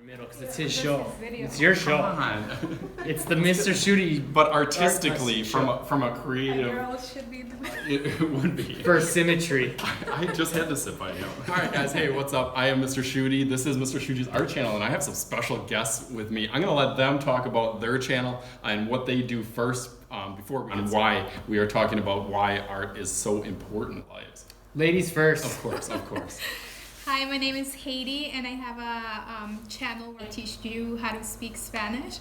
Middle, because it's his show. It's your show. Come on. It's the Mr. Shooty. But artistically, from a A creative, girl should be the it would be. For symmetry. I just had to sit by him. All right, guys. Hey, what's up? I am Mr. Shooty. This is Mr. Shooty's art channel, and I have some special guests with me. I'm gonna let them talk about their channel and what they do first, before and why we are talking about why art is so important in lives. Ladies first. Of course, of course. Hi, my name is Haiti, and I have a channel where I teach you how to speak Spanish.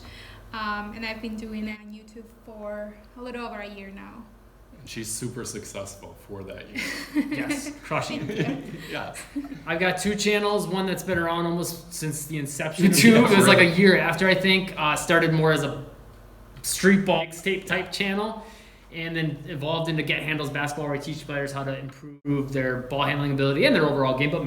And I've been doing it on YouTube for a little over a year now. And she's super successful for that year. Yes, crushing it. Yes. I've got two channels. One that's been around almost since the inception of YouTube. It was like a year after, I think. Started more as a street ball mixtape type channel, and then evolved into Get Handles Basketball, where I teach players how to improve their ball handling ability and their overall game, but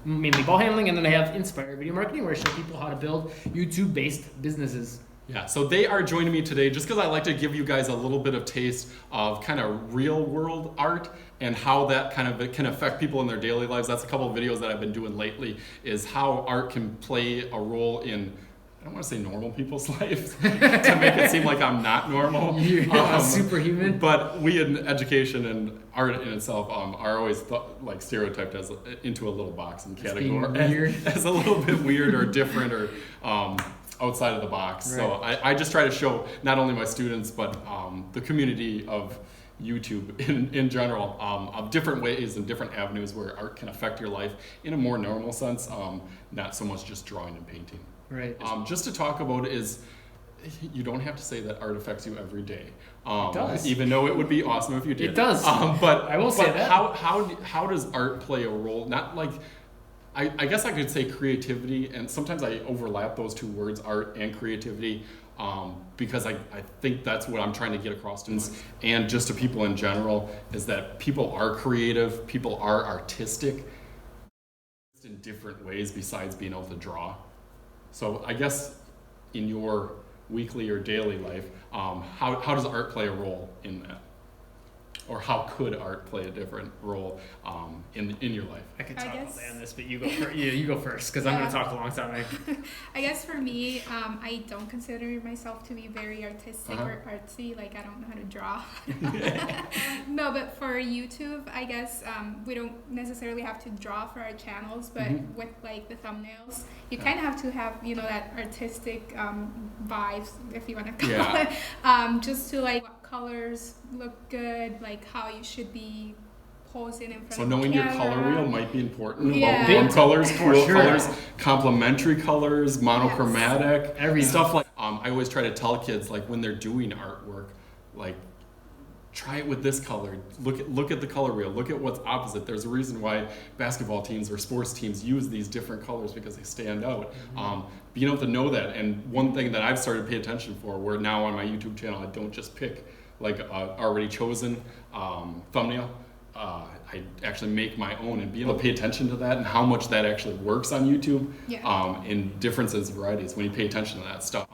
mainly ball handling. And then I have Inspire Video Marketing, where I show people how to build YouTube-based businesses. Yeah, so they are joining me today just because I like to give you guys a little bit of taste of kind of real world art and how that kind of can affect people in their daily lives. That's a couple of videos that I've been doing lately, is how art can play a role in, I don't want to say normal people's lives to make it seem like I'm not normal. Superhuman. But we in education and art in itself are always like stereotyped as into a little box and category. Weird. As a little bit weird or different or outside of the box. Right. So I just try to show not only my students but the community of YouTube in general of different ways and different avenues where art can affect your life in a more normal sense, not so much just drawing and painting. Right. Just to talk about is, you don't have to say that art affects you every day. It does. Even though it would be awesome if you did. It does. But I will say that. How does art play a role? Not like, I guess I could say creativity, and sometimes I overlap those two words, art and creativity, because I think that's what I'm trying to get across to students and just to people in general, is that people are creative, people are artistic in different ways besides being able to draw. So I guess in your weekly or daily life, how does art play a role in that? Or how could art play a different role in your life? I could talk all guess- day on this, but you go first. You go first, because I'm going to talk alongside me. I guess for me, I don't consider myself to be very artistic or artsy. Like, I don't know how to draw. No, but for YouTube, I guess we don't necessarily have to draw for our channels, but with like the thumbnails, you kind of have to have, that artistic vibes, if you want to call it, just to like what colors look good, like how you should be posing in front So of knowing the your camera. color wheel might be important. Yeah. Warm colors, cool sure. colors, complementary colors, monochromatic, Everything. stuff like. I always try to tell kids, like, when they're doing artwork, like, try it with this color. Look at the color wheel. Look at what's opposite. There's a reason why basketball teams or sports teams use these different colors, because they stand out. Being able to know that, and one thing that I've started to pay attention for, where now on my YouTube channel I don't just pick like a already chosen thumbnail. I actually make my own, and be able to pay attention to that and how much that actually works on YouTube in differences, varieties. When you pay attention to that stuff,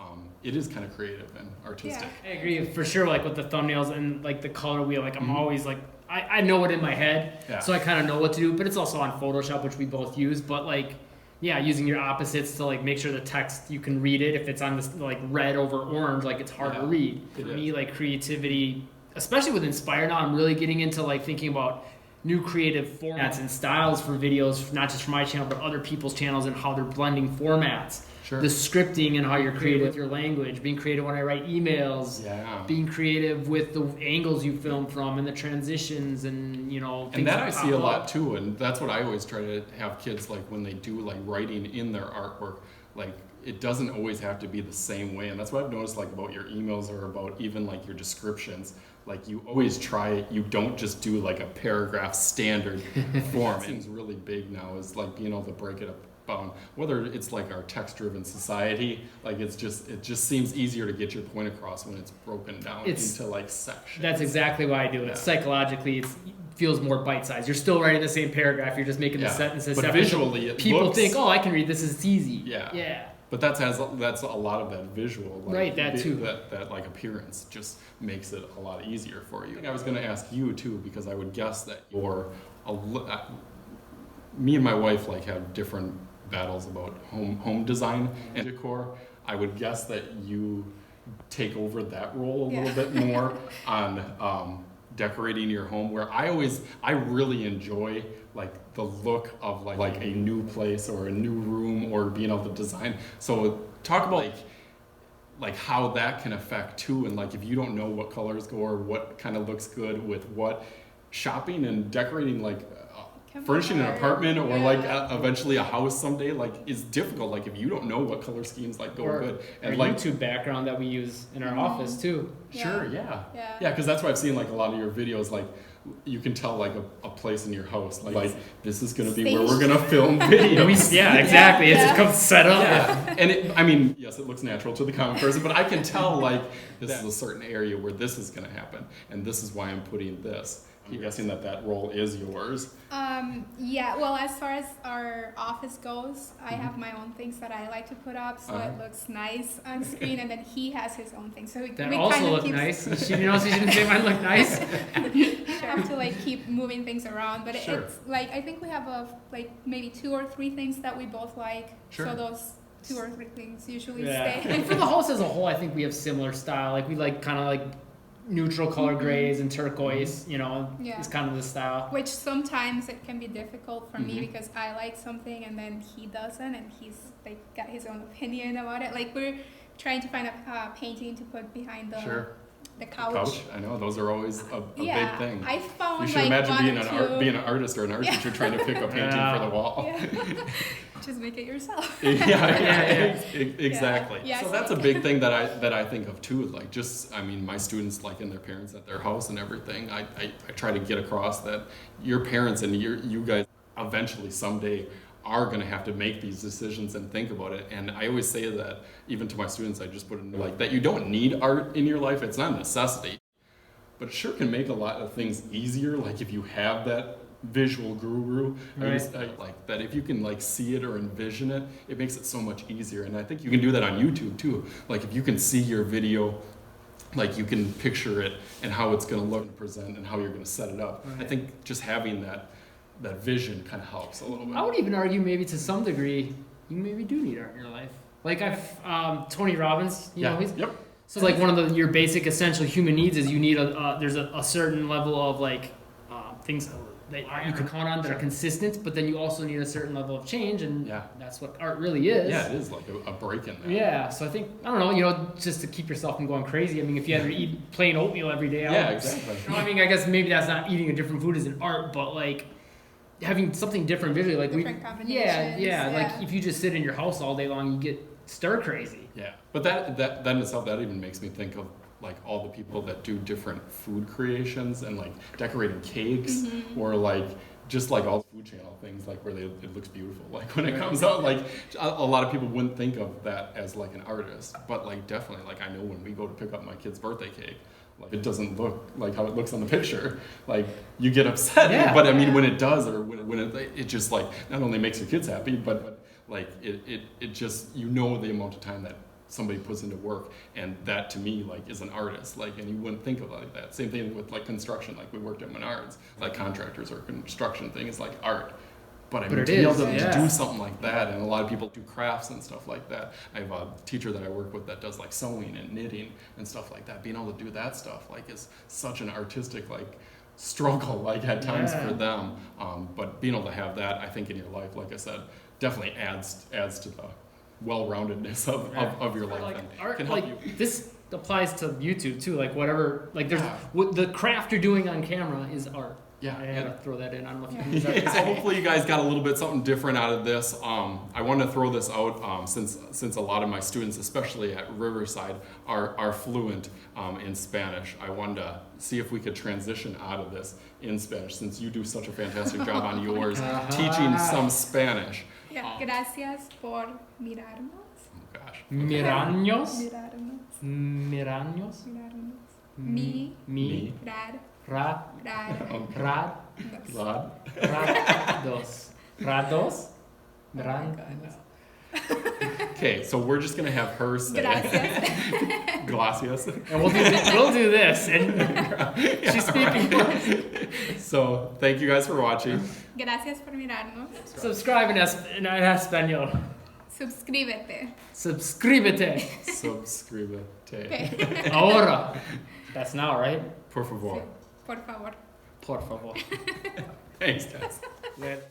it is kind of creative and artistic. I agree for sure, like with the thumbnails and like the color wheel, like I'm always like, I know it in my head, so I kind of know what to do, but it's also on Photoshop, which we both use, but like, yeah, using your opposites to like make sure the text, you can read it. If it's on this like red over orange, like it's hard to read. For me, like creativity, especially with Inspire now, I'm really getting into like thinking about new creative formats and styles for videos, not just for my channel, but other people's channels, and how they're blending formats. Sure. The scripting and how you're creative with your language, being creative when I write emails, being creative with the angles you film from and the transitions and, things And that I see a pop lot up. too, and that's what I always try to have kids, like when they do like writing in their artwork, like it doesn't always have to be the same way. And that's what I've noticed, like about your emails or about even like your descriptions. Like you always try it, you don't just do like a paragraph standard form. It seems really big now, is like being able to break it up. Whether it's like our text-driven society, like it just seems easier to get your point across when it's broken down into like sections. That's exactly why I do it. Psychologically, it feels more bite-sized. You're still writing the same paragraph. You're just making the sentences but separate. visually, it people looks, think, oh, I can read this. It's easy. Yeah. But that's a lot of that visual, like, right? That too. That like appearance just makes it a lot easier for you. I think I was going to ask you too, because I would guess that me and my wife like have different battles about home design and decor. I would guess that you take over that role a little bit more on decorating your home, where I really enjoy like the look of like a new place or a new room or being able to design. So talk about like how that can affect too, and like if you don't know what colors go or what kind of looks good with what, shopping and decorating like furnishing an apartment or like eventually a house someday like is difficult, like if you don't know what color schemes like go good. And our like YouTube background that we use in our office too. Sure, yeah, because that's why I've seen like a lot of your videos, like you can tell like a place in your house, like this is going to be where we're going to film videos. Exactly. It's come set up. And I mean, yes, it looks natural to the common person, but I can tell like this is a certain area where this is going to happen, and this is why I'm putting this. I'm guessing that role is yours. Well, as far as our office goes, I have my own things that I like to put up, so it looks nice on screen, and then he has his own things. So we also kind of look nice. She didn't say mine look nice. have to like keep moving things around, but it's like I think we have like maybe 2 or 3 things that we both like. So those 2 or 3 things usually stay. And for the house as a whole, I think we have similar style. Like we like kind of like neutral color grays and turquoise, is kind of the style. Which sometimes it can be difficult for me because I like something and then he doesn't, and he's like got his own opinion about it. Like we're trying to find a painting to put behind the couch. I know, those are always a big thing. I found you should like imagine being an artist or an art teacher trying to pick a painting for the wall. Just make it yourself. Exactly. So that's a big thing that I think of too. Like my students like in their parents at their house and everything. I try to get across that your parents and you guys eventually someday are going to have to make these decisions and think about it. And I always say that even to my students, I just put in like that you don't need art in your life. It's not a necessity, but it sure can make a lot of things easier. Like if you have that visual guru, I like that if you can like see it or envision it, it makes it so much easier. And I think you can do that on YouTube too. Like if you can see your video, like you can picture it and how it's going to look and present and how you're going to set it up. I think just having that vision kind of helps a little bit. I would even argue maybe to some degree you maybe do need art in your life. Like Tony Robbins, he's so like one of your basic essential human needs is you need there's a certain level of like things that you can count on that are consistent, but then you also need a certain level of change, and that's what art really is. Yeah, it is like a break in there. Yeah, so I think, I don't know, just to keep yourself from going crazy. I mean, if you had to eat plain oatmeal every day, exactly. I mean, I guess maybe that's not eating a different food as an art, but like having something different visually, like different combinations. Like if you just sit in your house all day long, you get stir crazy. Yeah, but that in itself, that even makes me think of like all the people that do different food creations and like decorating cakes or like just like all the food channel things, like where it looks beautiful, like when it comes out, like a lot of people wouldn't think of that as like an artist, but like definitely, like I know when we go to pick up my kid's birthday cake, like it doesn't look like how it looks on the picture, like you get upset, but I mean when it does, or when it just like not only makes your kids happy, but like it just, the amount of time that somebody puts into work, and that to me like is an artist, like, and you wouldn't think of it like that. Same thing with like construction, like we worked at Menards, like contractors or construction thing is like art, but I mean to be able to do something like that, and a lot of people do crafts and stuff like that. I have a teacher that I work with that does like sewing and knitting and stuff like that. Being able to do that stuff like is such an artistic like struggle, like at times for them, but being able to have that, I think in your life, like I said, definitely adds to the well-roundedness of your life, like and art, can help like you. this applies to YouTube too, like whatever, like there's what the craft you're doing on camera is art. I had to throw that in. I don't know if you can use that. So hopefully you guys got a little bit something different out of this. I wanted to throw this out since a lot of my students, especially at Riverside, are fluent in Spanish. I wanted to see if we could transition out of this in Spanish, since you do such a fantastic job on yours teaching some Spanish. Gracias por mirarnos. Oh gosh. Mirarnos. Mirarnos. Mi. Rad. Rados. Okay, so we're just gonna have her say Gracias. Gracias. And we'll do this. And she's speaking. So thank you guys for watching. Gracias por mirarnos. Subscribe in español. Suscríbete. Suscríbete. Suscríbete. Okay. Ahora. That's now, right? Por favor. Por favor. Por favor. Thanks, guys. Later.